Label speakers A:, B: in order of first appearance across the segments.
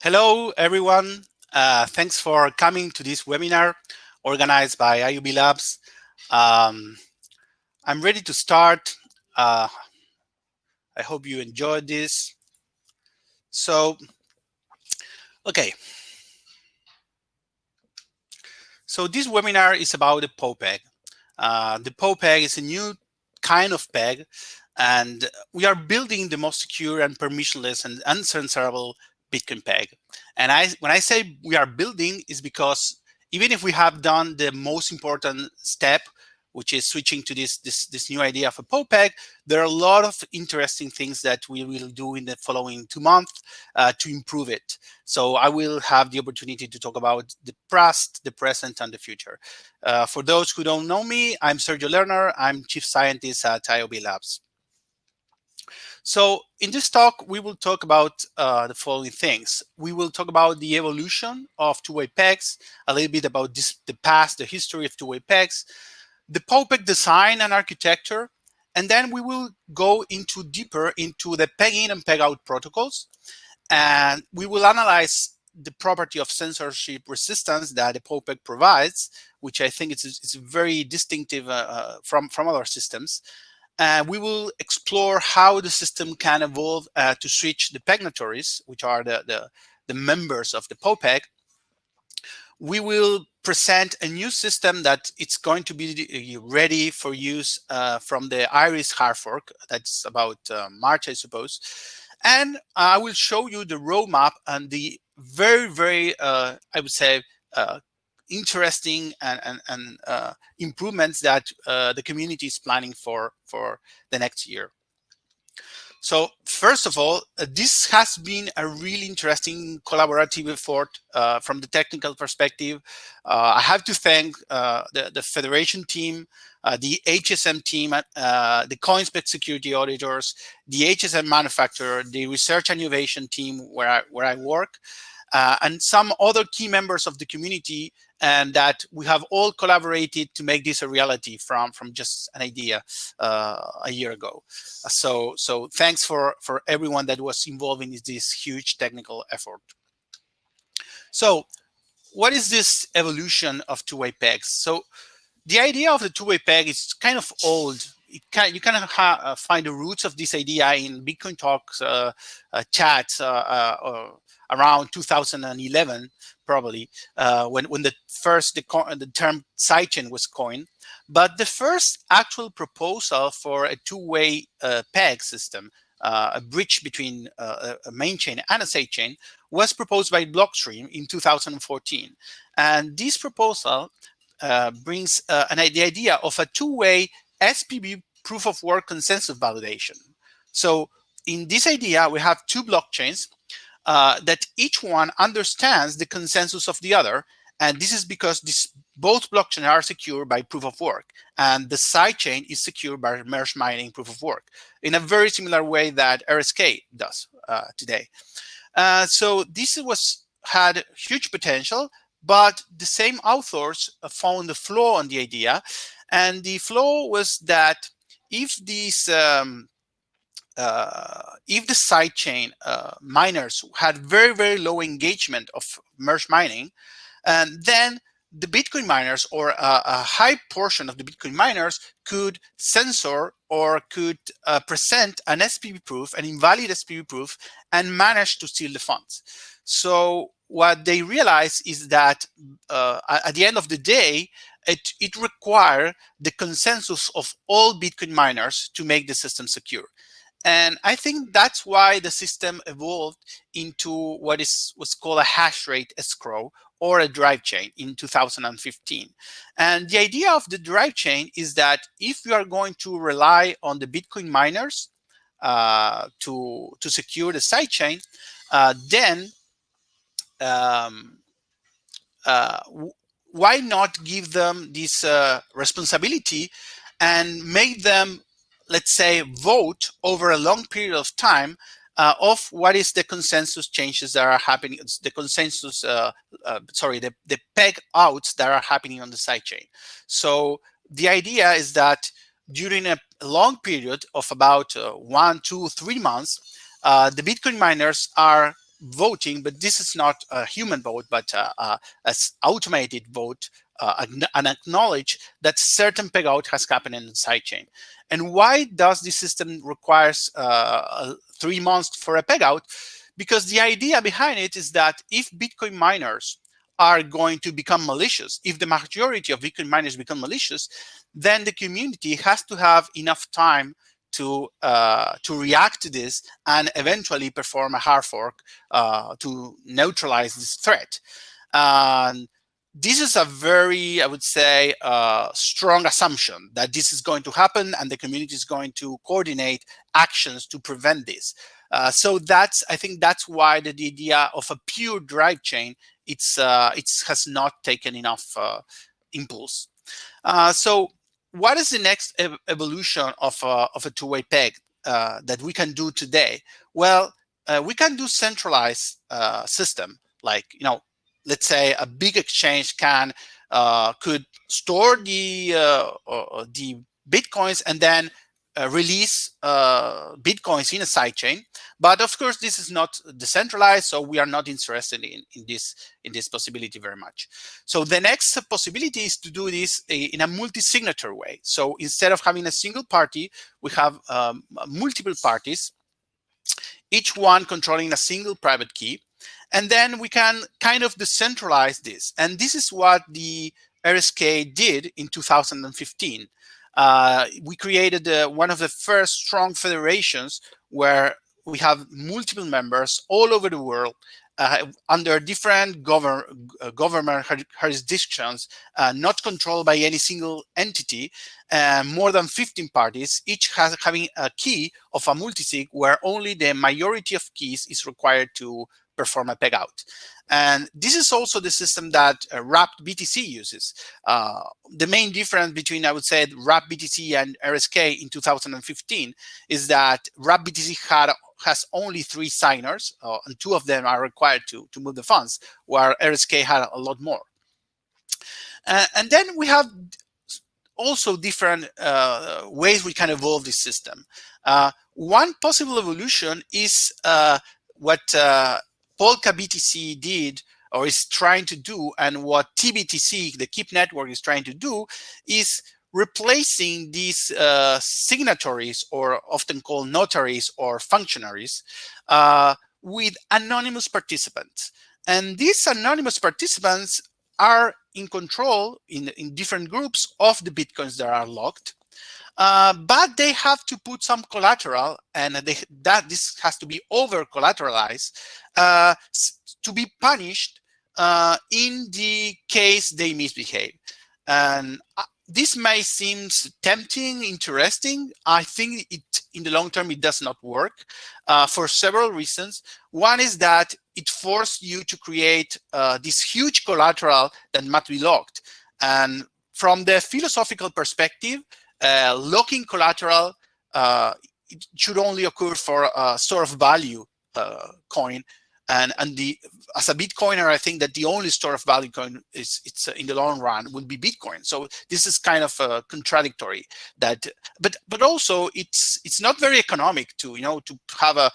A: Hello, everyone. Thanks for coming to this webinar organized by IUB Labs. Um, I'm ready to start. Uh, I hope you enjoyed this. So, okay. So this webinar is about the Powpeg. The Powpeg is a new kind of peg, and we are building the most secure and permissionless and uncensorable Bitcoin peg. And when I say we are building, is because even if we have done the most important step, which is switching to this new idea of a Powpeg, there are a lot of interesting things that we will do in the following 2 months to improve it. So I will have the opportunity to talk about the past, the present, and the future. For those who don't know me, I'm Sergio Lerner. I'm Chief Scientist at IOB Labs. So in this talk, we will talk about the following things. We will talk about the evolution of two-way pegs, a little bit about the past, the history of two-way pegs, the Powpeg design and architecture, and then we will go deeper into the peg-in and peg-out protocols, and we will analyze the property of censorship resistance that the Powpeg provides, which I think it's very distinctive from other systems. And we will explore how the system can evolve to switch the Pegnatories, which are the members of the Powpeg. We will present a new system that it's going to be ready for use from the Iris hard fork. That's about March, I suppose. And I will show you the roadmap and the very, I would say, interesting and improvements that the community is planning for the next year. So first of all, this has been a really interesting collaborative effort from the technical perspective. I have to thank the Federation team, the HSM team, the CoinSpec security auditors, the HSM manufacturer, the research and innovation team where I work, and some other key members of the community, and that we have all collaborated to make this a reality from just an idea a year ago. So thanks for everyone that was involved in this huge technical effort. So what is this evolution of two-way pegs? So the idea of the two-way peg is kind of old. You can find the roots of this idea in Bitcoin Talks chats around 2011, probably, when the term sidechain was coined. But the first actual proposal for a two-way peg system, a bridge between a main chain and a sidechain, was proposed by Blockstream in 2014. And this proposal brings the idea of a two-way SPV proof of work consensus validation. So in this idea, we have two blockchains that each one understands the consensus of the other. And this is because both blockchains are secure by proof of work. And the sidechain is secure by merge mining proof of work in a very similar way that RSK does today. So this had huge potential, but the same authors found a flaw in the idea. And the flaw was that if these if the sidechain miners had very low engagement of merge mining, and then the Bitcoin miners, or a high portion of the Bitcoin miners, could censor or could present an SPV proof, an invalid SPV proof, and manage to steal the funds. So what they realized is that at the end of the day, it required the consensus of all Bitcoin miners to make the system secure. And I think that's why the system evolved into what was called a hash rate escrow, or a drive chain, in 2015. And the idea of the drive chain is that if you are going to rely on the Bitcoin miners to secure the sidechain, then why not give them this responsibility and make them, let's say, vote over a long period of time of what is the consensus changes that are happening, the consensus, the peg outs that are happening on the sidechain. So the idea is that during a long period of about 1, 2, 3 months, the Bitcoin miners are voting, but this is not a human vote, but automated vote, and acknowledge that certain peg out has happened in the sidechain. And why does this system requires 3 months for a peg out? Because the idea behind it is that if Bitcoin miners are going to become malicious, if the majority of Bitcoin miners become malicious, then the community has to have enough time to react to this and eventually perform a hard fork to neutralize this threat. And this is a very, I would say, strong assumption that this is going to happen and the community is going to coordinate actions to prevent this. So I think that's why the idea of a pure drive chain, it has not taken enough impulse. So what is the next evolution of a two-way peg that we can do today? Well, we can do centralized system, like, let's say a big exchange could store the bitcoins and then release bitcoins in a sidechain. But of course, this is not decentralized, so we are not interested in this possibility very much. So the next possibility is to do this in a multi-signature way. So instead of having a single party, we have multiple parties, each one controlling a single private key. And then we can kind of decentralize this. And this is what the RSK did in 2015. We created one of the first strong federations where we have multiple members all over the world under different government jurisdictions, not controlled by any single entity, more than 15 parties, each having a key of a multisig where only the majority of keys is required to perform a peg out. And this is also the system that wrapped BTC uses. The main difference between, I would say, wrapped BTC and RSK in 2015 is that wrapped BTC has only 3 signers, and 2 of them are required to move the funds, where RSK had a lot more. And then we have also different ways we can evolve this system. One possible evolution is what Polka BTC did or is trying to do, and what TBTC, the KEEP network, is trying to do, is replacing these signatories, or often called notaries or functionaries, with anonymous participants. And these anonymous participants are in control in different groups of the bitcoins that are locked. But they have to put some collateral, and this has to be over collateralized to be punished in the case they misbehave. And this may seem tempting, interesting. I think in the long term, it does not work for several reasons. One is that it forces you to create this huge collateral that must be locked. And from the philosophical perspective, locking collateral, it should only occur for a store of value coin, and as a Bitcoiner, I think that the only store of value coin it's in the long run will be Bitcoin. So this is kind of contradictory. But also it's not very economic to have a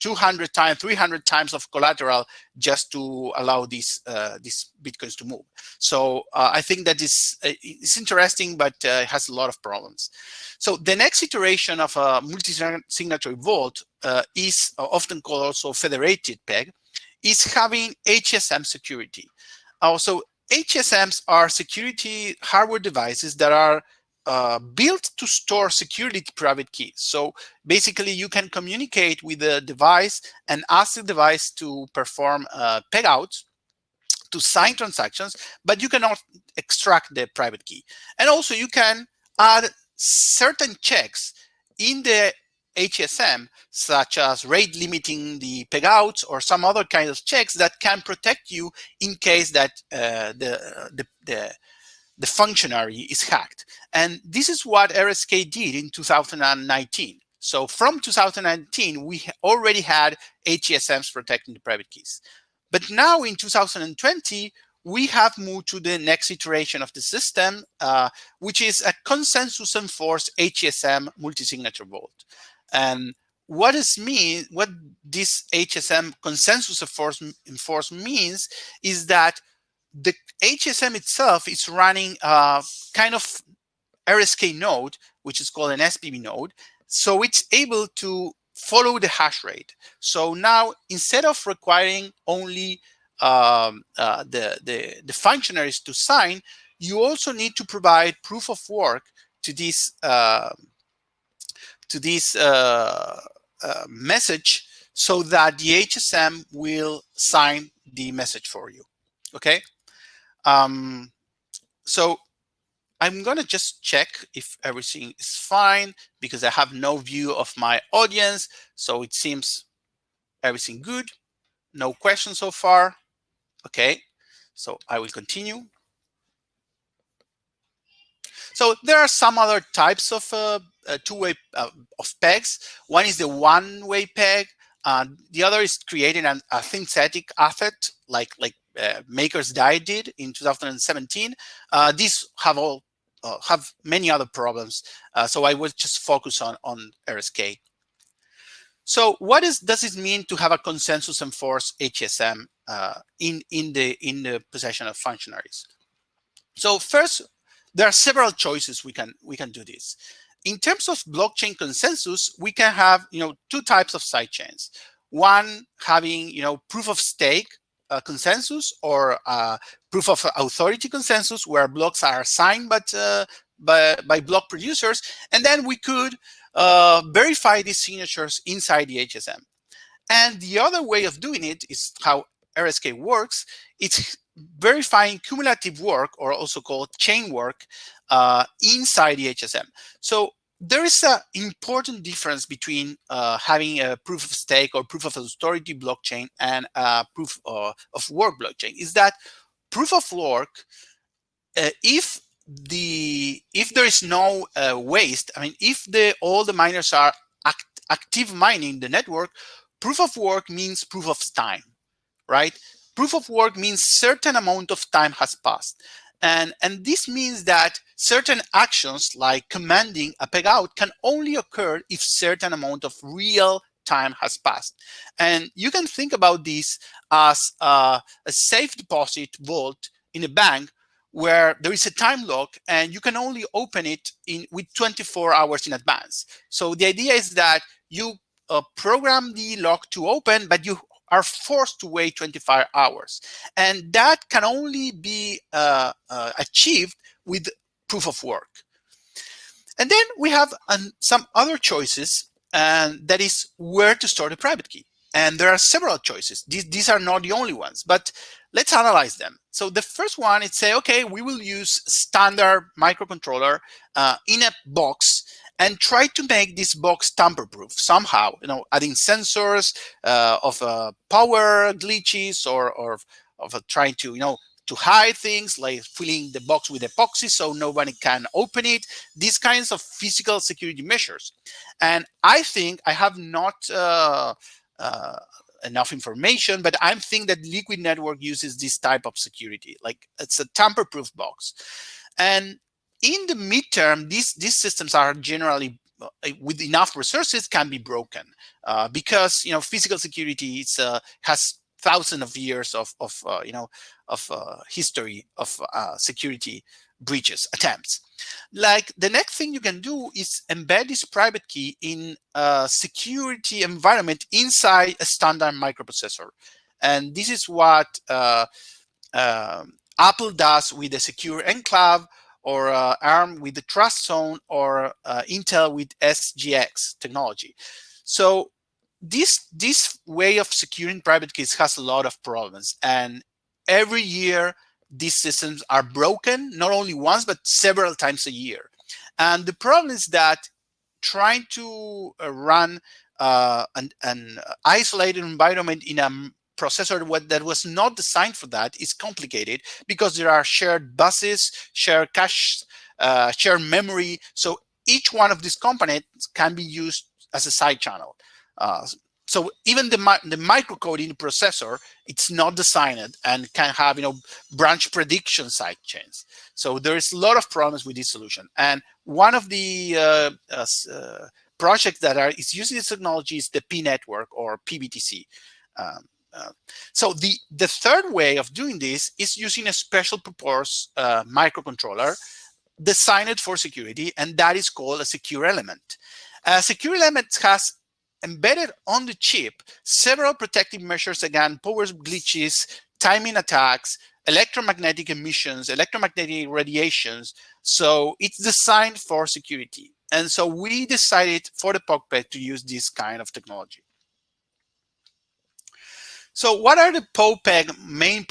A: 200 times, 300 times of collateral just to allow these bitcoins to move. So I think that it's interesting, but it has a lot of problems. So the next iteration of a multi-signatory vault is often called also federated peg, is having HSM security. Also, HSMs are security hardware devices that are built to store security private keys. So basically, you can communicate with the device and ask the device to perform pegouts, to sign transactions, but you cannot extract the private key. And also, you can add certain checks in the HSM, such as rate limiting the pegouts or some other kind of checks that can protect you in case that the functionary is hacked. And this is what RSK did in 2019. So from 2019, we already had HSMs protecting the private keys. But now in 2020, we have moved to the next iteration of the system, which is a consensus-enforced HSM multi-signature vault. And what this HSM consensus enforce means is that the HSM itself is running a kind of RSK node, which is called an SPV node. So it's able to follow the hash rate. So now, instead of requiring only the functionaries to sign, you also need to provide proof of work to this message, so that the HSM will sign the message for you. Okay. So I'm going to just check if everything is fine, because I have no view of my audience. So it seems everything good. No questions so far. Okay. So I will continue. So there are some other types of two-way of pegs. One is the one-way peg. The other is creating a synthetic asset, like Maker's DAI did in 2017. These have many other problems. So I will just focus on RSK. So what does it mean to have a consensus enforced HSM in the possession of functionaries? So first, there are several choices we can do this. In terms of blockchain consensus, we can have two types of sidechains. One having proof of stake consensus, or proof of authority consensus, where blocks are signed by block producers, and then we could verify these signatures inside the HSM. And the other way of doing it is how RSK works. It's verifying cumulative work, or also called chain work, inside the HSM. So there is an important difference between having a proof of stake or proof of authority blockchain and proof of work blockchain. Is that proof of work, if there is no waste, I mean, if all the miners are active mining the network, proof of work means proof of time, right? Proof of work means certain amount of time has passed. And this means that certain actions, like commanding a peg out, can only occur if certain amount of real time has passed. And you can think about this as a safe deposit vault in a bank, where there is a time lock and you can only open it with 24 hours in advance. So the idea is that you program the lock to open, but you are forced to wait 25 hours. And that can only be achieved with proof of work. And then we have some other choices, and that is where to store the private key. And there are several choices. These are not the only ones, but let's analyze them. So the first one is say, okay, we will use standard microcontroller in a box and try to make this box tamper-proof somehow, adding sensors of power glitches, or of trying to hide things, like filling the box with epoxy so nobody can open it. These kinds of physical security measures. And I think I have not enough information, but I think that Liquid Network uses this type of security, like it's a tamper-proof box. And in the midterm, these systems are generally, with enough resources, can be broken because physical security has thousands of years of history of security breaches attempts. Like, the next thing you can do is embed this private key in a security environment inside a standard microprocessor. And this is what Apple does with the secure enclave, or ARM with the trust zone, or Intel with SGX technology. So this way of securing private keys has a lot of problems, and every year these systems are broken, not only once, but several times a year. And the problem is that trying to run an isolated environment in a processor that was not designed for that is complicated, because there are shared buses, shared cache, shared memory. So each one of these components can be used as a side channel. So even the microcode in the processor, it's not designed and can have branch prediction side chains. So there is a lot of problems with this solution. And one of the project that is using this technology is the P network or PBTC. Um, so the third way of doing this is using a special purpose microcontroller designed for security, and that is called a secure element. A secure element has embedded on the chip several protective measures against power glitches, timing attacks, electromagnetic emissions, electromagnetic radiations. So it's designed for security. And so we decided for the Powpeg to use this kind of technology. So what are the Powpeg main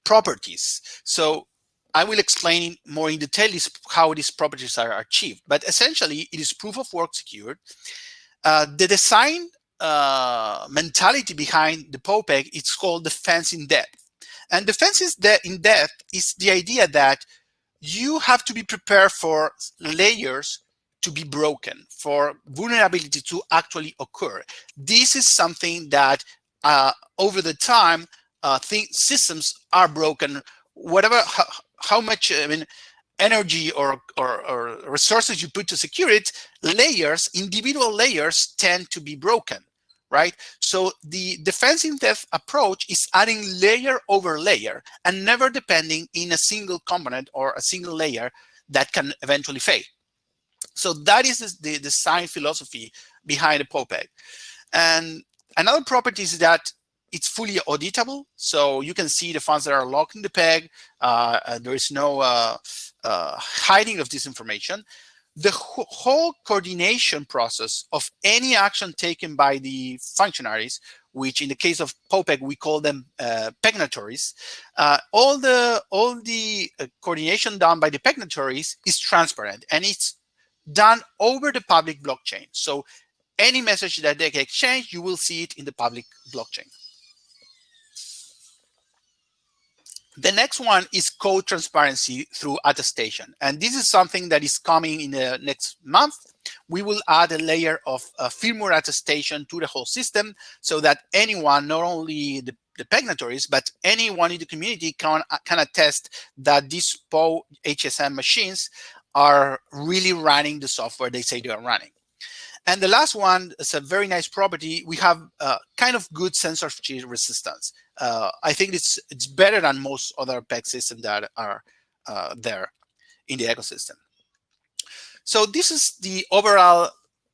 A: properties? So I will explain more in detail how these properties are achieved. But essentially, it is proof of work secured. The design mentality behind the Powpeg is called defense in depth. And defense in depth is the idea that you have to be prepared for layers to be broken, for vulnerability to actually occur. This is something that over the time, systems are broken. Whatever, how much energy or resources you put to secure it, individual layers tend to be broken, right? So the defense in depth approach is adding layer over layer and never depending in a single component or a single layer that can eventually fail. So that is the design philosophy behind the Powpeg. And another property is that it's fully auditable. So you can see the funds that are locked in the peg. There is no hiding of this information. The whole coordination process of any action taken by the functionaries, which in the case of Powpeg, we call them Pegnatories, all the coordination done by the Pegnatories is transparent, and it's done over the public blockchain. So any message that they exchange, you will see it in the public blockchain. The next one is code transparency through attestation. And this is something that is coming in the next month. We will add a layer of firmware attestation to the whole system so that anyone, not only the Pegnatories, but anyone in the community can attest that these POW HSM machines are really running the software they say they are running. And the last one is a very nice property. We have kind of good censorship resistance. I think it's better than most other PEG systems that are there in the ecosystem. So this is the overall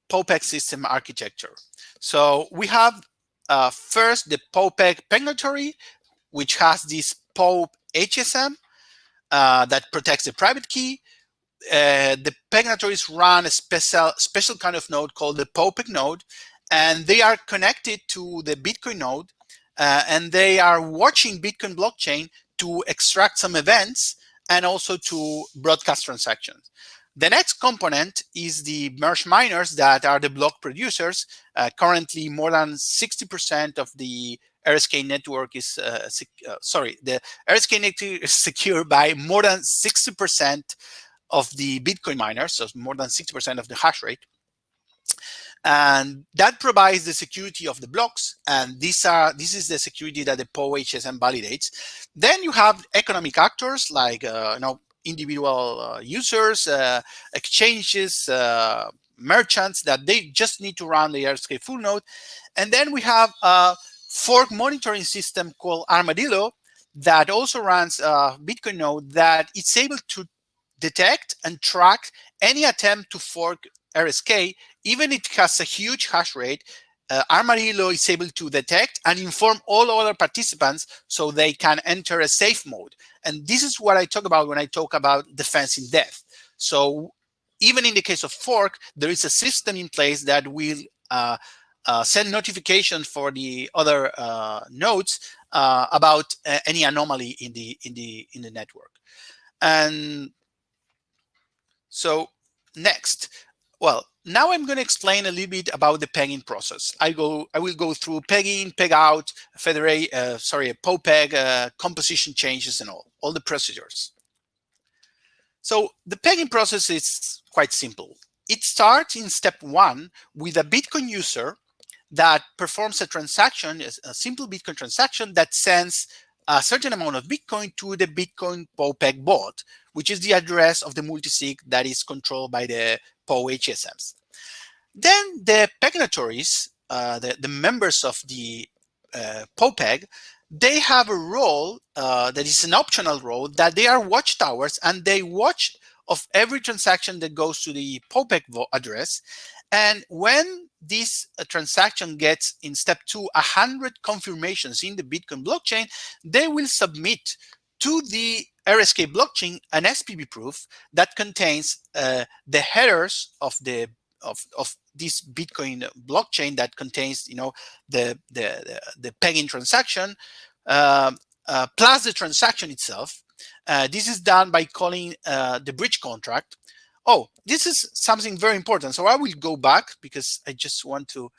A: Powpeg system architecture. So we have first the Powpeg Pegnatory, which has this POW HSM that protects the private key. The Pegnatories run a special kind of node called the Powpeg node, and they are connected to the Bitcoin node, and they are watching Bitcoin blockchain to extract some events and also to broadcast transactions. The next component is the merge miners that are the block producers. Currently, more than 60% of the RSK network is the RSK network is secured by more than 60% of the Bitcoin miners, so more than 60% of the hash rate. And that provides the security of the blocks. And this is the security that the POW HSM validates. Then you have economic actors like individual users, exchanges, merchants that they just need to run the RSK full node. And then we have a fork monitoring system called Armadillo that also runs a Bitcoin node that it's able to detect and track any attempt to fork RSK, even if it has a huge hash rate. Armadillo is able to detect and inform all other participants so they can enter a safe mode. And this is what I talk about when I talk about defense in depth. So even in the case of fork, there is a system in place that will send notifications for the other nodes about any anomaly in the network. And so next, well, now I'm going to explain a little bit about the pegging process. I will go through pegging, peg out, Powpeg, composition changes, and all the procedures. So the pegging process is quite simple. It starts in step 1 with a Bitcoin user that performs a transaction, a simple Bitcoin transaction that sends a certain amount of Bitcoin to the Bitcoin Powpeg bot, which is the address of the multisig that is controlled by the POW HSMs. Then the Pegnatories, the members of the Powpeg, they have a role that is an optional role, that they are watchtowers, and they watch of every transaction that goes to the Powpeg address. And when this transaction gets, in step 2, 100 confirmations in the Bitcoin blockchain, they will submit to the RSK blockchain an SPB proof that contains the headers of this Bitcoin blockchain, that contains, the pegging transaction, plus the transaction itself. This is done by calling the bridge contract. Oh, this is something very important. So I will go back because I just want to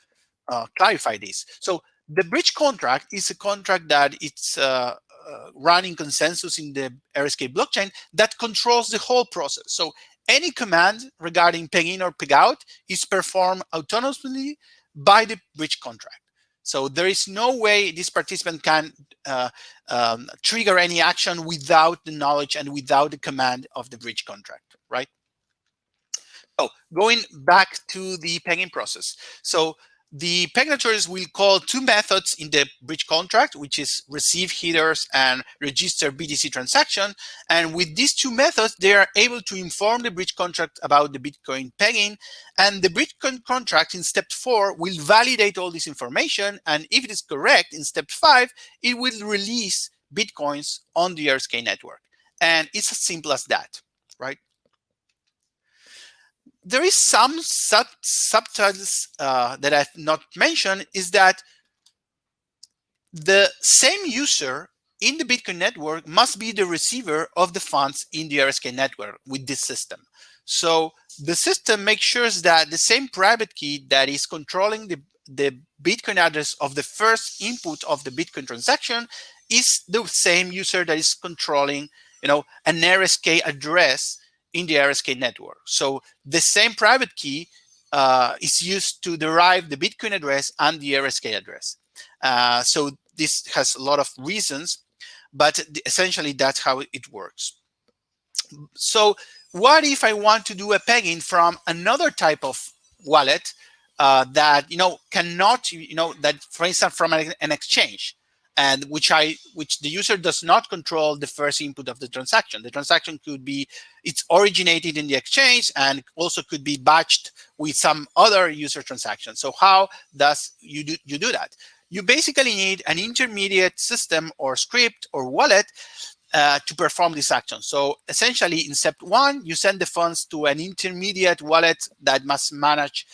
A: clarify this. So the bridge contract is a contract that it's running consensus in the RSK blockchain that controls the whole process. So any command regarding peg in or peg out is performed autonomously by the bridge contract. So there is no way this participant can trigger any action without the knowledge and without the command of the bridge contract, right? So going back to the pegging process. So the Pegnatories will call two methods in the bridge contract, which is receive headers and register BTC transaction. And with these two methods, they are able to inform the bridge contract about the Bitcoin pegging. And the bridge contract in step 4 will validate all this information. And if it is correct, in step 5, it will release Bitcoins on the RSK network. And it's as simple as that, right? There is some subtitles that I've not mentioned, is that the same user in the Bitcoin network must be the receiver of the funds in the RSK network with this system. So the system makes sure that the same private key that is controlling the Bitcoin address of the first input of the Bitcoin transaction is the same user that is controlling, an RSK address in the RSK network. So the same private key is used to derive the Bitcoin address and the RSK address. So this has a lot of reasons, but essentially that's how it works. So what if I want to do a pegging from another type of wallet that cannot, that, for instance, from an exchange, and which the user does not control the first input of the transaction. The transaction could be, it's originated in the exchange and also could be batched with some other user transaction. So how does you do that? You basically need an intermediate system or script or wallet to perform this action. So essentially, in step 1, you send the funds to an intermediate wallet that must manage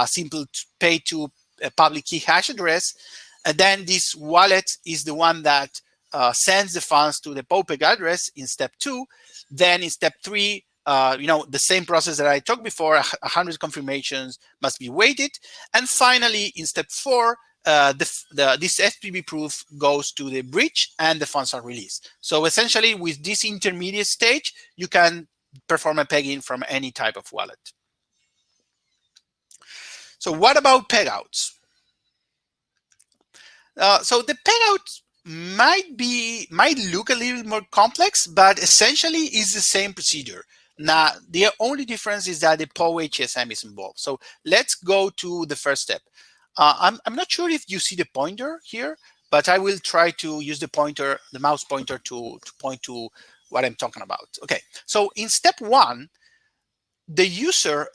A: simple pay to a public key hash address. And then this wallet is the one that sends the funds to the Powpeg address in step 2. Then in step 3, the same process that I talked before, 100 confirmations must be waited. And finally, in step 4, this SPB proof goes to the bridge and the funds are released. So essentially, with this intermediate stage, you can perform a pegging from any type of wallet. So what about pegouts? So the pegout might look a little more complex, but essentially is the same procedure. Now, the only difference is that the POW-HSM is involved. So let's go to the first step. I'm not sure if you see the pointer here, but I will try to use the mouse pointer to point to what I'm talking about. Okay, so in step 1, a user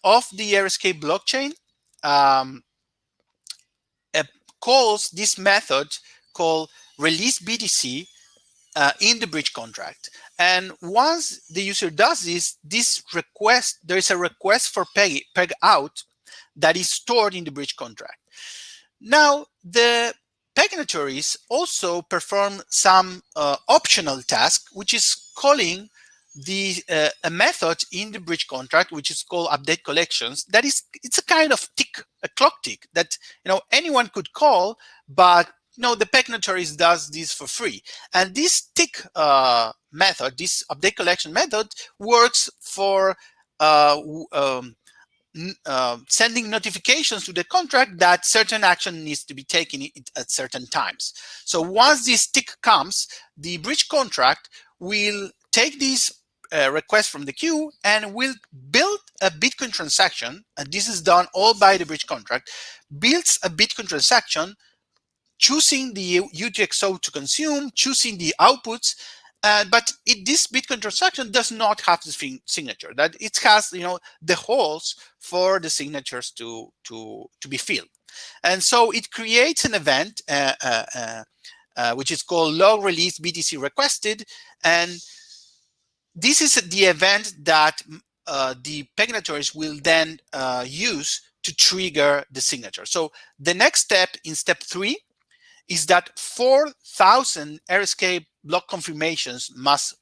A: of the RSK blockchain calls this method called release BTC in the bridge contract. And once the user does this request, there is a request for peg out that is stored in the bridge contract. Now, the Pegnatories also perform some optional task, which is calling a method in the bridge contract, which is called update collections. It's a kind of tick, a clock tick that anyone could call, but the Pegnatories does this for free. And this tick method, this update collection method, works for sending notifications to the contract that certain action needs to be taken at certain times. So once this tick comes, the bridge contract will take this request from the queue and will build a Bitcoin transaction, and this is done all by the bridge contract, builds a Bitcoin transaction, choosing the UTXO to consume, choosing the outputs, but this Bitcoin transaction does not have the signature. That it has, the holes for the signatures to be filled, and so it creates an event which is called log release BTC requested, and this is the event that the Pegnatories will then use to trigger the signature. So the next step in step 3 is that 4,000 RSK block confirmations must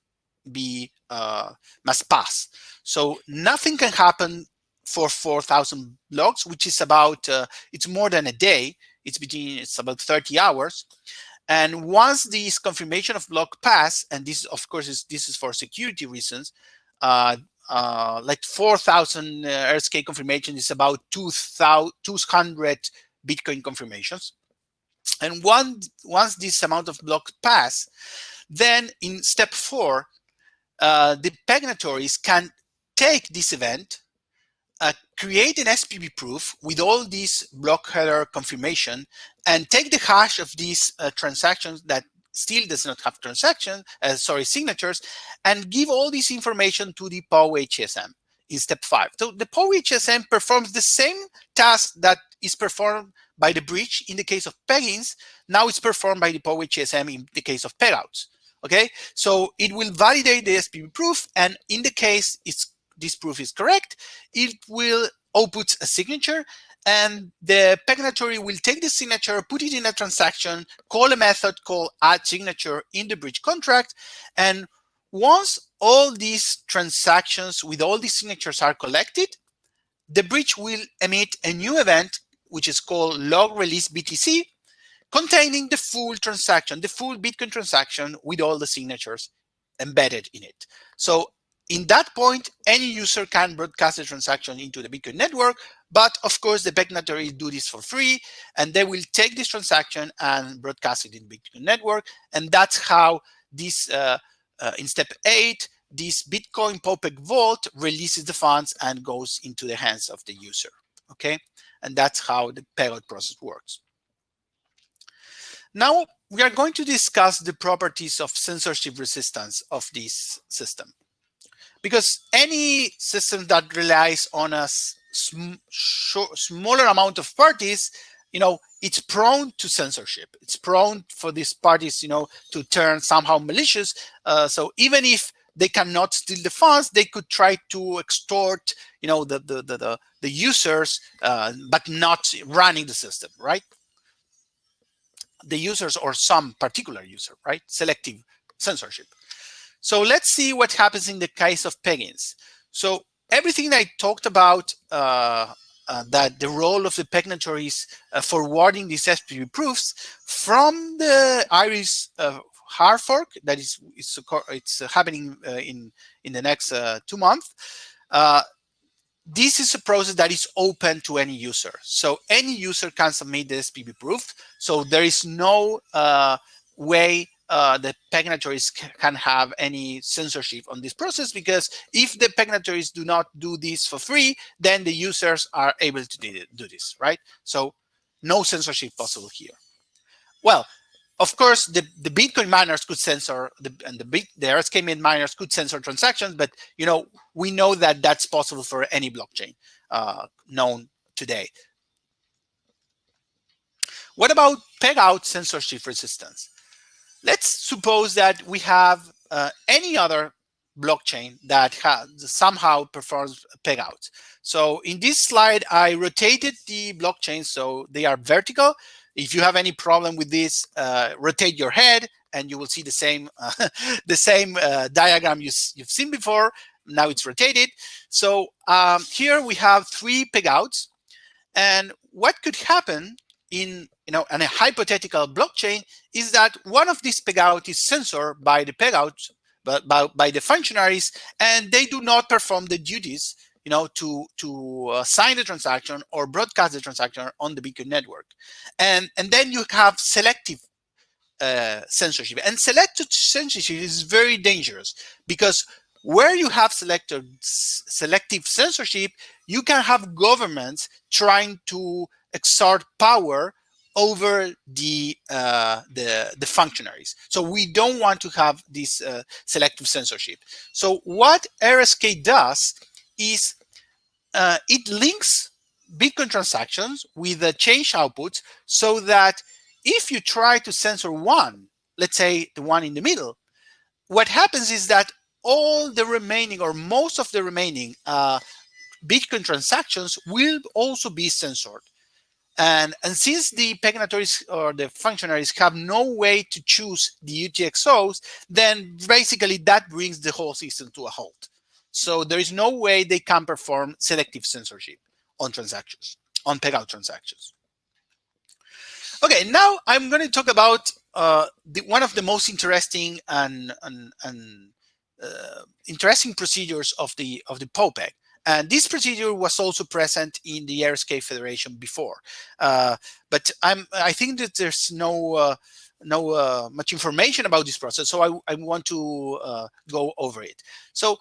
A: pass. So nothing can happen for 4,000 blocks, which is about it's more than a day. It's about 30 hours. And once this confirmation of block pass, and this of course this is for security reasons, like 4,000 RSK confirmation is about 200 Bitcoin confirmations. And once this amount of blocks pass, then in step 4, the Pegnatories can take this event, create an SPB proof with all these block header confirmation, and take the hash of these transactions that still does not have signatures, and give all this information to the POW-HSM in step 5. So the POW-HSM performs the same task that is performed by the bridge in the case of peggings. Now it's performed by the POW-HSM in the case of pegouts. Okay, so it will validate the SPB proof, and in the case this proof is correct, it will output a signature, and the Pegnatory will take the signature, put it in a transaction, call a method called add signature in the bridge contract, and once all these transactions with all these signatures are collected, the bridge will emit a new event which is called log release BTC, containing the full transaction, the full Bitcoin transaction with all the signatures embedded in it. So in that point, any user can broadcast the transaction into the Bitcoin network, but of course the Pegnatories do this for free, and they will take this transaction and broadcast it in the Bitcoin network, and that's how this, in step 8, this Bitcoin Powpeg vault releases the funds and goes into the hands of the user, okay? And that's how the payout process works. Now we are going to discuss the properties of censorship resistance of this system. Because any system that relies on a smaller amount of parties, it's prone to censorship. It's prone for these parties, to turn somehow malicious. So even if they cannot steal the funds, they could try to extort, the users, but not running the system, right? The users or some particular user, right? Selective censorship. So let's see what happens in the case of peggings. So everything I talked about, that the role of the Pegnatories forwarding these SPB proofs from the Iris hard fork that it's happening in the next 2 months. This is a process that is open to any user. So any user can submit the SPB proof. So there is no way the Pegnatories can have any censorship on this process, because if the Pegnatories do not do this for free, then the users are able to do this, right? So no censorship possible here. Well, of course, the Bitcoin miners could censor, the RSK miners could censor transactions, but we know that that's possible for any blockchain known today. What about peg-out censorship resistance? Let's suppose that we have any other blockchain that somehow performs peg-out. So in this slide, I rotated the blockchain so they are vertical. If you have any problem with this, rotate your head and you will see the same diagram you've seen before. Now it's rotated. So here we have 3 pegouts, and what could happen in a hypothetical blockchain is that one of these pegouts is censored by the pegouts, by the functionaries, and they do not perform the duties to sign the transaction or broadcast the transaction on the Bitcoin network. And then you have selective censorship. And selective censorship is very dangerous, because Where you have selective censorship, you can have governments trying to exert power over the functionaries. So we don't want to have this selective censorship. So what RSK does is it links Bitcoin transactions with the change outputs, so that if you try to censor one, let's say the one in the middle, what happens is that all the remaining, or most of the remaining Bitcoin transactions will also be censored. And since the Pegnatories or the functionaries have no way to choose the UTXOs, then basically that brings the whole system to a halt. So there is no way they can perform selective censorship on transactions, on Pegout transactions. Okay, now I'm going to talk about one of the most interesting and interesting procedures of the Powpeg. And this procedure was also present in the RSK Federation before, but I think that there's no much information about this process, so I want to go over it. So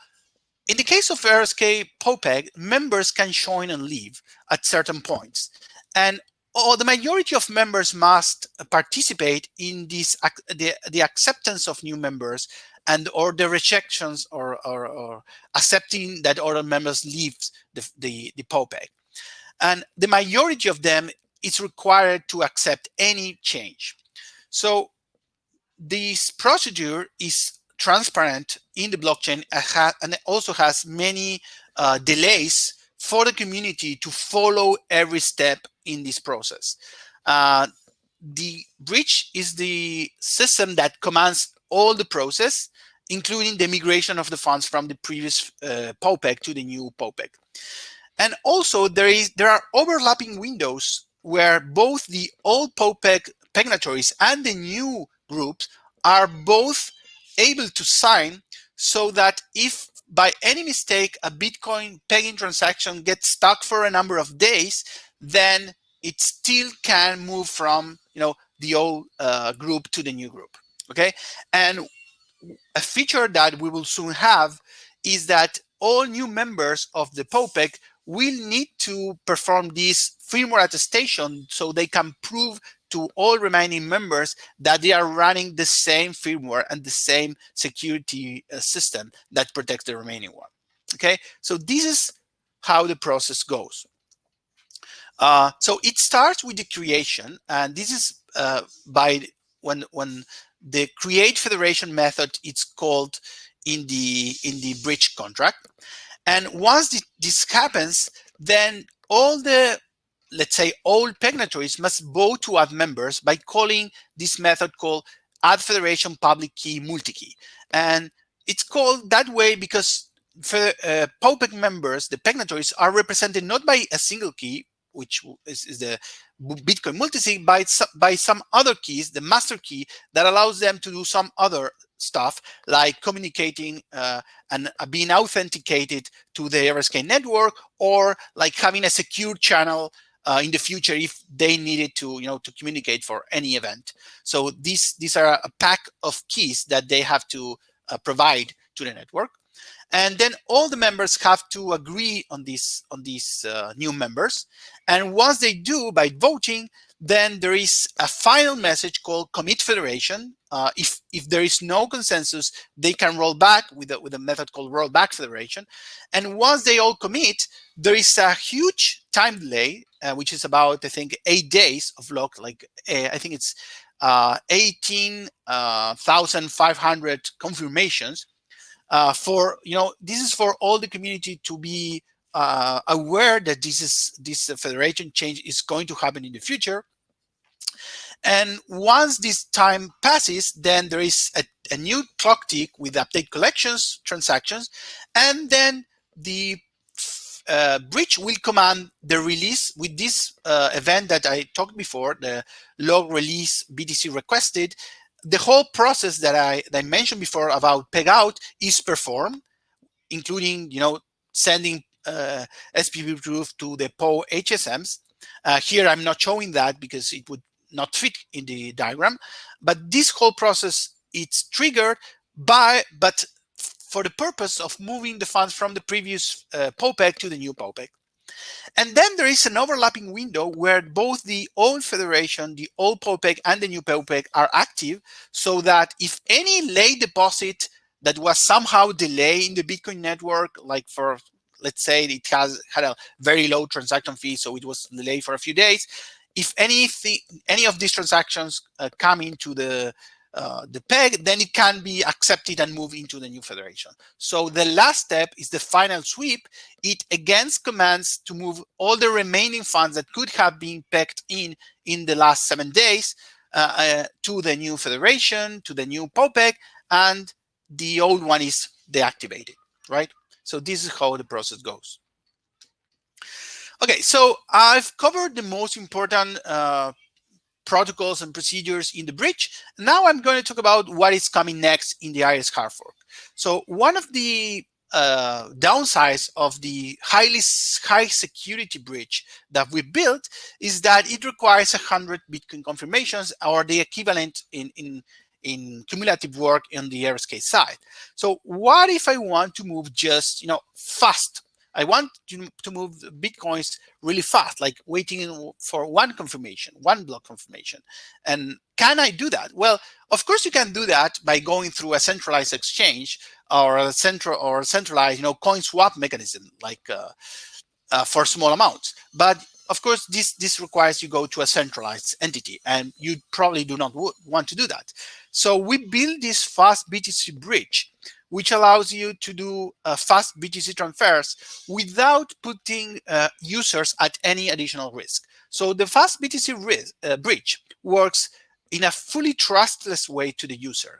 A: in the case of RSK Powpeg, members can join and leave at certain points, and the majority of members must participate in this the acceptance of new members, and or the rejections, or accepting that other members leave the Powpeg. And the majority of them is required to accept any change. So this procedure is transparent in the blockchain, and it also has many delays for the community to follow every step in this process. The bridge is the system that commands all the process, including the migration of the funds from the previous Powpeg to the new Powpeg. And also there are overlapping windows where both the old Powpeg Pegnatories and the new groups are both able to sign, so that if by any mistake a Bitcoin pegging transaction gets stuck for a number of days, then it still can move from the old group to the new group. Okay, and a feature that we will soon have is that all new members of the Powpeg will need to perform this firmware attestation, so they can prove to all remaining members that they are running the same firmware and the same security system that protects the remaining one. Okay, so this is how the process goes. So it starts with the creation, and this is by when the create federation method is called in the bridge contract. And once this happens, then all the, let's say, all Pegnatories must vote to add members by calling this method called add federation public key multi-key. And it's called that way because for Powpeg members, the Pegnatories are represented not by a single key, which is the Bitcoin multisig, by some other keys, the master key, that allows them to do some other stuff, like communicating and being authenticated to the RSK network, or like having a secure channel in the future if they needed to, to communicate for any event. So these are a pack of keys that they have to provide to the network. And then all the members have to agree on these new members. And once they do by voting, then there is a final message called commit federation. If there is no consensus, they can roll back with a method called rollback federation. And once they all commit, there is a huge time delay, which is about, I think, 8 days of lock. Like I think it's 18,500 confirmations. This is for all the community to be aware that this federation change is going to happen in the future. And once this time passes, then there is a new clock tick with update collections transactions, and then the bridge will command the release with this event that I talked before, the log release BTC requested. The whole process that I mentioned before about peg out is performed, including sending SPV proof to the PO HSMs. Here I'm not showing that because it would not fit in the diagram, but this whole process it's triggered but for the purpose of moving the funds from the previous Powpeg to the new Powpeg. And then there is an overlapping window where both the old federation, the old Powpeg, and the new Powpeg are active, so that if any late deposit that was somehow delayed in the Bitcoin network, like for, let's say it had a very low transaction fee, so it was delayed for a few days. If any of these transactions come into the peg, then it can be accepted and move into the new federation. So the last step is the final sweep. It again commands to move all the remaining funds that could have been pegged in the last 7 days to the new federation, to the new Powpeg, and the old one is deactivated, right? So this is how the process goes. Okay, so I've covered the most important protocols and procedures in the bridge. Now I'm going to talk about what is coming next in the IS hard fork. So one of the downsides of the high security bridge that we built is that it requires 100 Bitcoin confirmations, or the equivalent in cumulative work on the RSK side. So what if I want to move just fast? I want to move Bitcoins really fast, like waiting for one confirmation, one block confirmation. And can I do that? Well, of course you can do that by going through a centralized exchange or a centralized coin swap mechanism, like for small amounts. But of course, this requires you go to a centralized entity, and you probably do not want to do that. So we build this fast BTC bridge, which allows you to do fast BTC transfers without putting users at any additional risk. So the fast BTC bridge works in a fully trustless way to the user.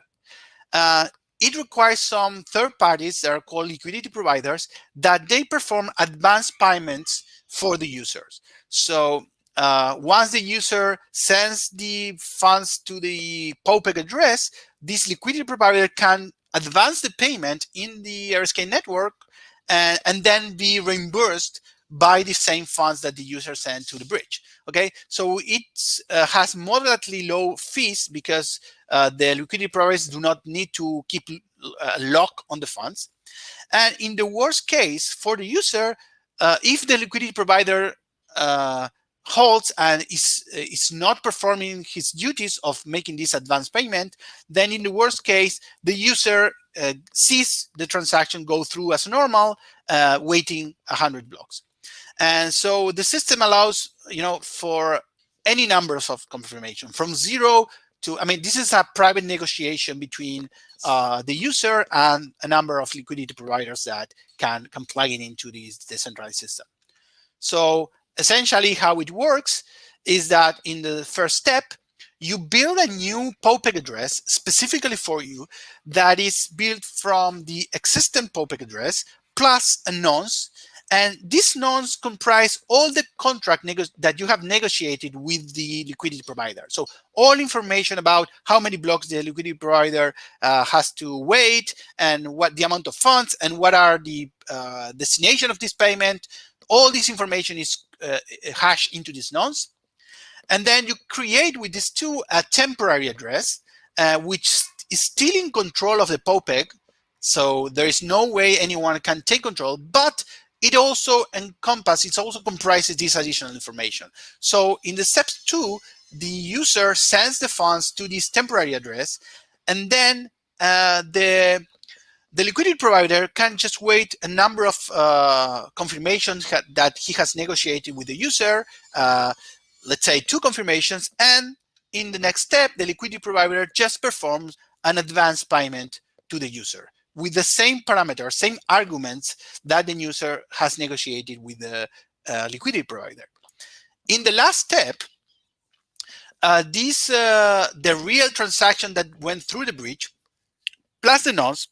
A: It requires some third parties that are called liquidity providers that they perform advanced payments for the users. So once the user sends the funds to the Powpeg address, this liquidity provider can advance the payment in the RSK network and then be reimbursed by the same funds that the user sent to the bridge. Okay, so it has moderately low fees because the liquidity providers do not need to keep a lock on the funds. And in the worst case for the user, if the liquidity provider halts and is not performing his duties of making this advance payment, then in the worst case, the user sees the transaction go through as normal, waiting 100 blocks. And so the system allows, for any numbers of confirmation from 0 to, this is a private negotiation between the user and a number of liquidity providers that can plug it into this decentralized system. So essentially how it works is that in the first step, you build a new Powpeg address specifically for you that is built from the existing Powpeg address plus a nonce. And these nonce comprise all the contract that you have negotiated with the liquidity provider. So all information about how many blocks the liquidity provider has to wait, and what the amount of funds, and what are the destination of this payment. All this information is hashed into this nonce. And then you create with these two a temporary address, which is still in control of the Powpeg. So there is no way anyone can take control, but it also comprises this additional information. So in the step 2, the user sends the funds to this temporary address, and then the liquidity provider can just wait a number of confirmations that he has negotiated with the user, let's say 2 confirmations, and in the next step, the liquidity provider just performs an advance payment to the user with the same parameters, same arguments that the user has negotiated with the liquidity provider. In the last step, the real transaction that went through the bridge plus the nonce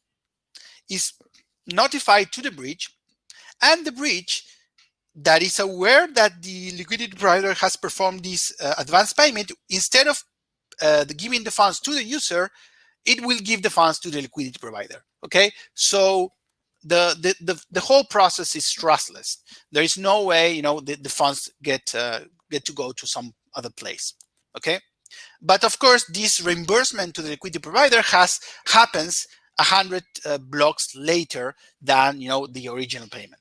A: is notified to the bridge, and the bridge that is aware that the liquidity provider has performed this advance payment, instead of giving the funds to the user, it will give the funds to the liquidity provider. Okay, so the whole process is trustless. There is no way the funds get to go to some other place. Okay, but of course this reimbursement to the liquidity provider happens 100 blocks later than the original payment.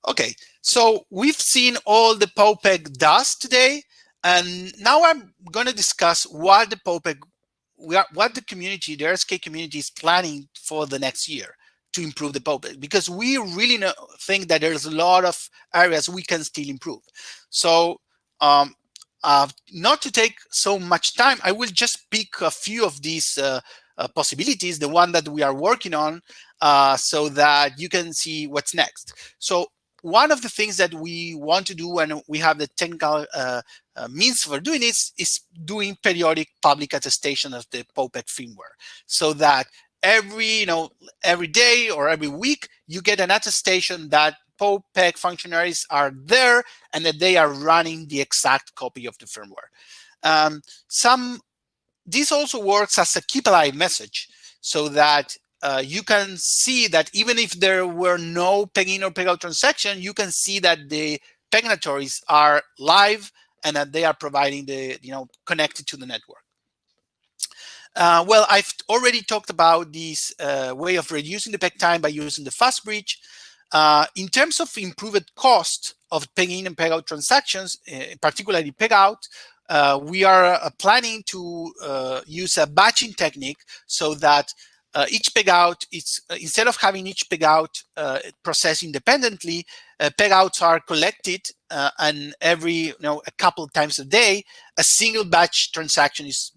A: Okay, so we've seen all the Powpeg does today, and now I'm going to discuss what the Powpeg, what the community, the RSK community, is planning for the next year to improve the Powpeg, because we really think that there's a lot of areas we can still improve. So not to take so much time, I will just pick a few of these possibilities, the one that we are working on, so that you can see what's next. So one of the things that we want to do, and we have the technical means for doing this, is doing periodic public attestation of the Powpeg firmware, so that every day or every week you get an attestation that Powpeg functionaries are there and that they are running the exact copy of the firmware. This also works as a keep alive message, so that you can see that even if there were no peg-in or peg-out transaction, you can see that the Pegnatories are live and that they are providing the, connected to the network. Well, I've already talked about this way of reducing the peg time by using the fast bridge. In terms of improved cost of peg-in and peg-out transactions, particularly peg-out, we are planning to use a batching technique, so that each peg-out is, instead of having each peg-out processed independently, peg-outs are collected, and every a couple of times a day, a single batch transaction is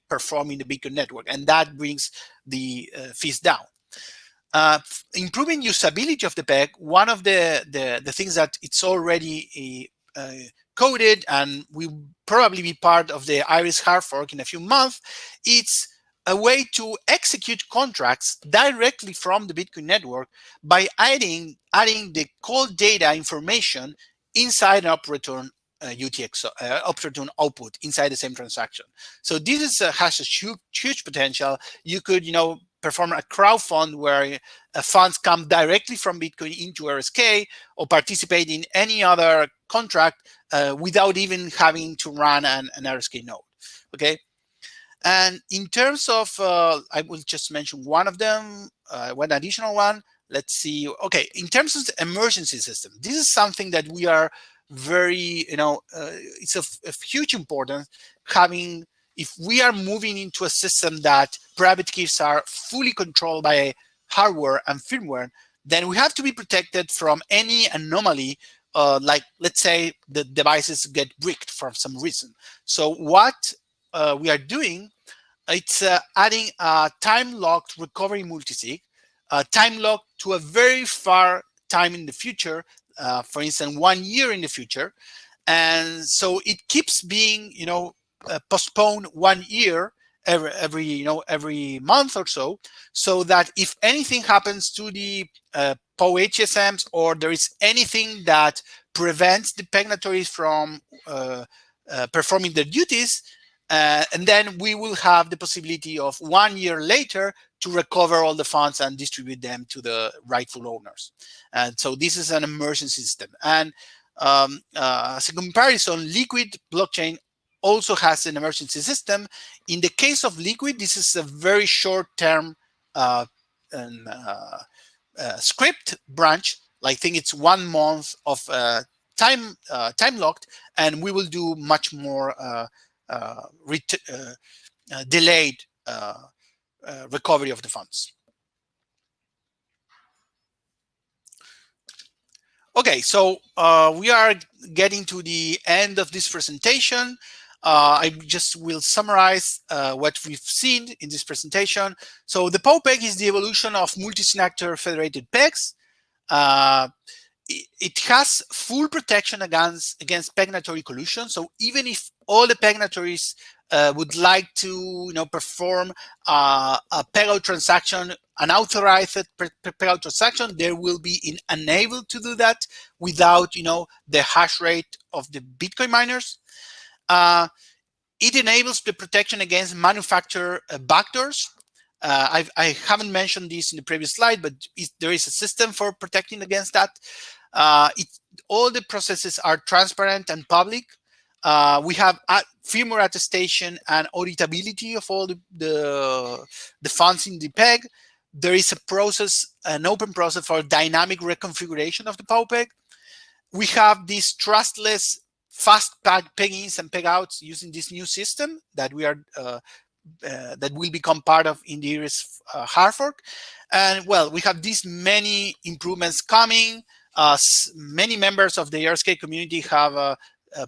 A: performed in the Bitcoin network, and that brings the fees down. Improving usability of the peg, one of the things that it's already coded and will probably be part of the Iris hard fork in a few months, it's a way to execute contracts directly from the Bitcoin network by adding the call data information inside an op return UTX, op return output inside the same transaction. So this is has a huge potential. You could perform a crowdfund where funds come directly from Bitcoin into RSK, or participate in any other contract without even having to run an RSK node. Okay. And in terms of, I will just mention one of them, one additional one. Let's see. Okay, in terms of the emergency system, this is something that we are very, it's of huge importance. If we are moving into a system that private keys are fully controlled by hardware and firmware, then we have to be protected from any anomaly, like let's say the devices get bricked for some reason. So what we are doing, it's adding a time-locked recovery multisig, time-locked to a very far time in the future, for instance, 1 year in the future. And so it keeps being, postponed 1 year every month or so that if anything happens to the POW HSMs, or there is anything that prevents the Pegnatories from performing their duties, and then we will have the possibility of 1 year later to recover all the funds and distribute them to the rightful owners. And so this is an emergency system. And as a comparison, Liquid blockchain also has an emergency system. In the case of Liquid, this is a very short-term script branch. I think it's 1 month of time locked, and we will do much more delayed recovery of the funds. Okay, so we are getting to the end of this presentation. I just will summarize what we've seen in this presentation. So the Powpeg is the evolution of multi-signature federated pegs. It has full protection against Pegnatory collusion. So even if all the Pegnatories would like to perform a peg-out transaction, an authorized peg-out transaction, there will be unable to do that without the hash rate of the Bitcoin miners. It enables the protection against manufacturer backdoors. I haven't mentioned this in the previous slide, but there is a system for protecting against that. All the processes are transparent and public. We have firmware attestation and auditability of all the funds in the peg. There is a process, an open process for dynamic reconfiguration of the Powpeg. We have these trustless fast peggings and pegouts using this new system that we are that will become part of in the Iris hard fork. And well, we have these many improvements coming. Many members of the RSK community have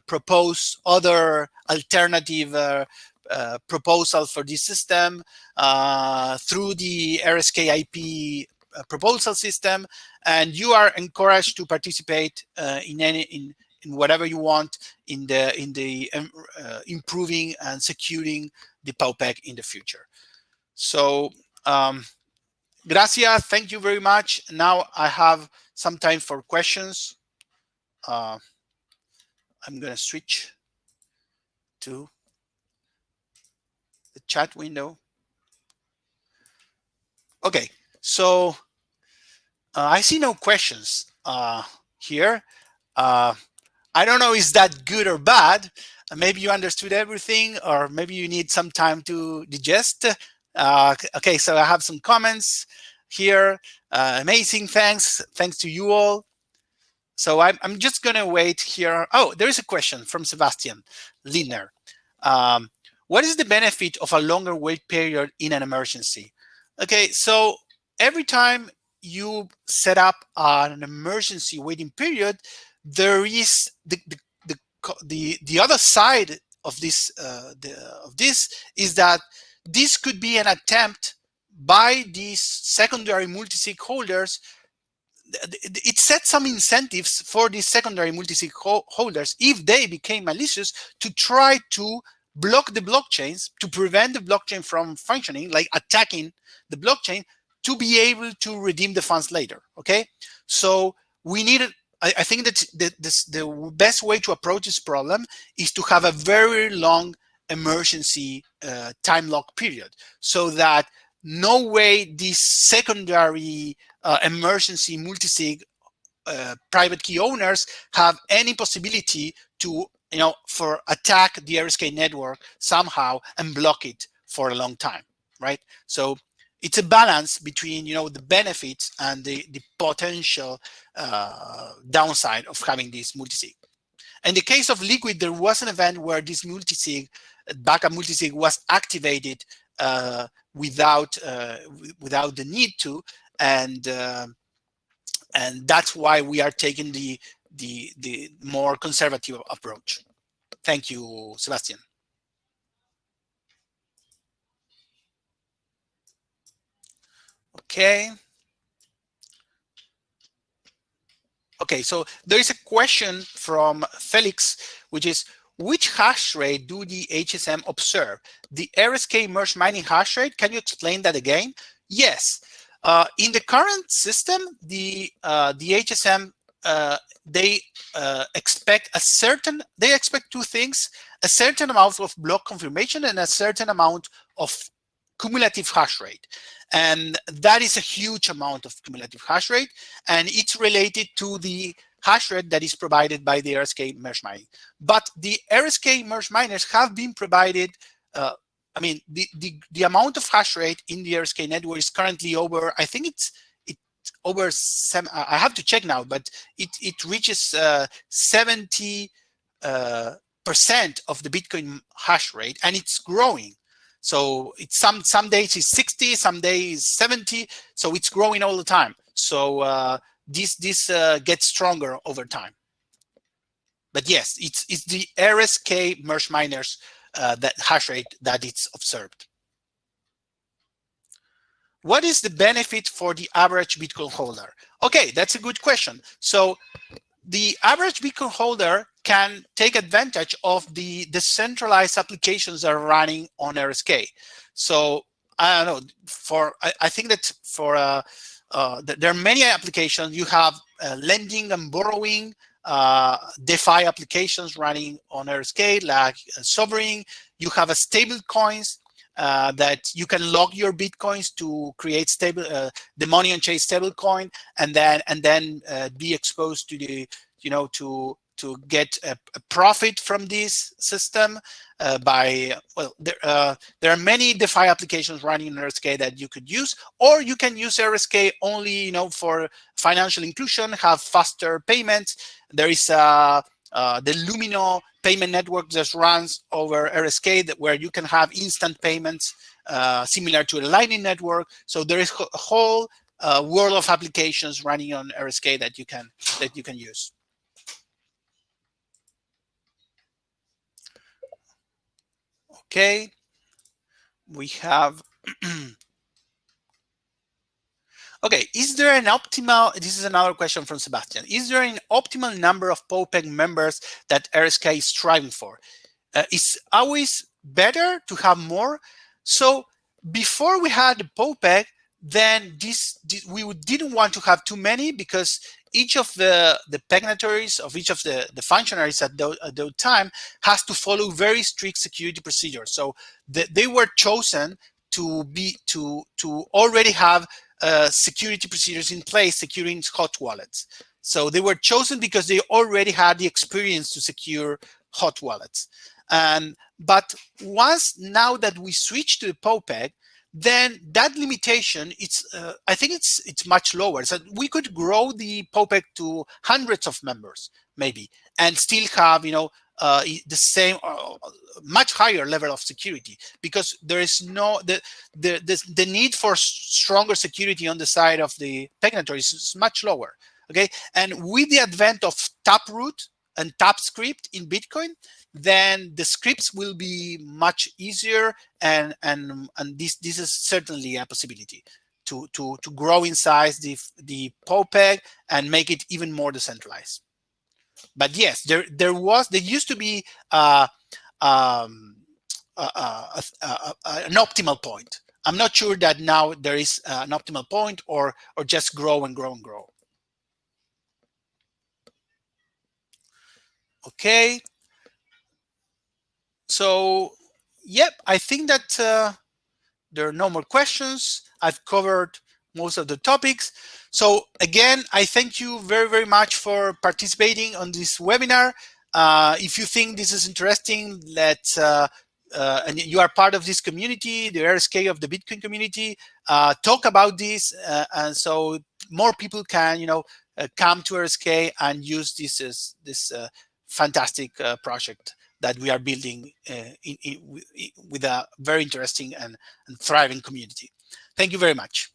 A: proposed other alternative proposals for this system through the RSK IP proposal system, and you are encouraged to participate in whatever you want in the improving and securing the Powpeg in the future. So gracias, thank you very much. Now I have some time for questions. I'm going to switch to the chat window. Okay, so I see no questions here. I don't know, is that good or bad? Maybe you understood everything, or maybe you need some time to digest. Okay, so I have some comments here. Amazing, thanks to you all. So I'm just gonna wait here. Oh, there is a question from Sebastian Lerner. What is the benefit of a longer wait period in an emergency? Okay, so every time you set up an emergency waiting period, there is the other side of this is that this could be an attempt by these secondary multisig holders. It sets some incentives for these secondary multisig holders, if they became malicious, to try to block the blockchains, to prevent the blockchain from functioning, like attacking the blockchain, to be able to redeem the funds later. Okay, so we need it. I think that the best way to approach this problem is to have a very long emergency time lock period, so that no way these secondary emergency multisig private key owners have any possibility to, for attack the RSK network somehow and block it for a long time, right? So it's a balance between, the benefits and the potential downside of having this multisig. In the case of Liquid, there was an event where this multisig, backup multisig, was activated without the need to, and that's why we are taking the more conservative approach. Thank you, Sebastian. Okay. Okay, so there is a question from Felix, which is, which hash rate do the HSM observe? The RSK merge mining hash rate? Can you explain that again? Yes. In the current system, the HSM they expect two things: a certain amount of block confirmation and a certain amount of cumulative hash rate. And that is a huge amount of cumulative hash rate, and it's related to the hash rate that is provided by the RSK merge mining. But the RSK merge miners have been provided, I mean, the amount of hash rate in the RSK network is currently over, I think it's over I have to check now, but it reaches 70% of the Bitcoin hash rate, and it's growing. So it's some days it's 60, some days 70. So it's growing all the time. So this gets stronger over time. But yes, it's the RSK merge miners that hash rate that it's observed. What is the benefit for the average Bitcoin holder? Okay, that's a good question. So the average Bitcoin holder can take advantage of the decentralized applications that are running on RSK. So I don't know, I think that for there are many applications. You have lending and borrowing, DeFi applications running on RSK, like Sovereign. You have a stable coins that you can log your Bitcoins to create stable the money on chain stable coin, and then be exposed to the to get a profit from this system there are many DeFi applications running in RSK that you could use, or you can use RSK only for financial inclusion, have faster payments. There is the Lumino payment network that runs over RSK where you can have instant payments similar to a Lightning network. So there is a whole world of applications running on RSK that you can use. Okay, we have. Okay, is there an optimal, this is another question from Sebastian, is there an optimal number of Powpeg members that RSK is striving for? It's always better to have more. So before we had the Powpeg, then we didn't want to have too many, because each of the Pegnatories of each of the functionaries at that time has to follow very strict security procedures. So they were chosen to already have security procedures in place securing hot wallets. So they were chosen because they already had the experience to secure hot wallets. But now that we switch to the Powpeg, then that limitation, I think it's much lower. So we could grow the Powpeg to hundreds of members, maybe, and still have the same much higher level of security, because there is the need for stronger security on the side of the Pegnatories is much lower. Okay, and with the advent of Taproot and TapScript in Bitcoin, then the scripts will be much easier, and this is certainly a possibility to grow in size the Powpeg and make it even more decentralized. But yes, there used to be an optimal point. I'm not sure that now there is an optimal point, or just grow and grow and grow. Okay. So, yep, I think that there are no more questions. I've covered most of the topics. So again, I thank you very, very much for participating on this webinar. If you think this is interesting, and you are part of this community, the RSK of the Bitcoin community, talk about this, and so more people can, come to RSK and use this fantastic project that we are building with a very interesting and thriving community. Thank you very much.